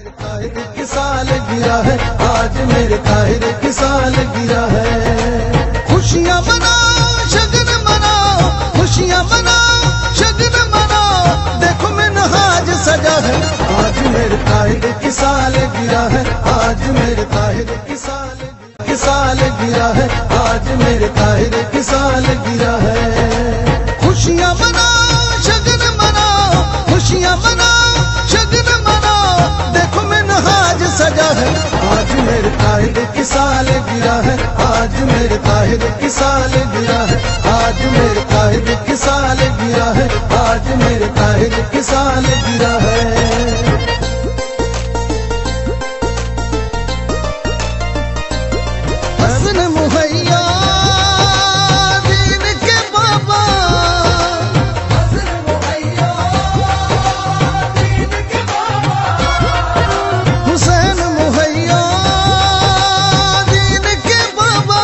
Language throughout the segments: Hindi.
मेरे ताहिर की साल गिरा है, आज मेरे ताहिर की साल गिरा है। खुशियाँ मनाओ शगन मनाओ, खुशियाँ मनाओ शगन मनाओ, देखो मिनहाज सजा है, आज मेरे ताहिर की साल गिरा है, आज मेरे ताहिर की साल गिरा है, आज मेरे ताहिर की साल गिरा है। खुशियाँ मनाओ शगन मनाओ, खुशियाँ मनाओ शगन मनाओ, देखो मिनहाज सजा है, आज मेरे ताहिर की साल गिरा है, आज मेरे ताहिर की साल गिरा है, आज मेरे ताहिर की साल गिरा है, आज मेरे ताहिर की साल गिरा है। हसन मुहैया दीन के बाबा, हसन मुहैया दीन के बाबा, हुसैन मुहैया दीन के बाबा,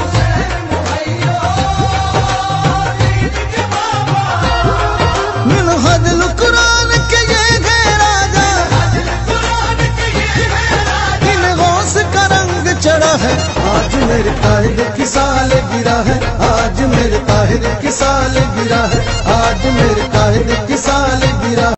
हुसैन मुहैया दीन के बाबा। मिनहजुल कुरान के ये है राजा, इन गौस का रंग चढ़ा है, आज मेरे ताहिर की साल गिरा है, आज मेरे ताहिर की साल गिरा है, आज मेरे ताहिर की साल गिरा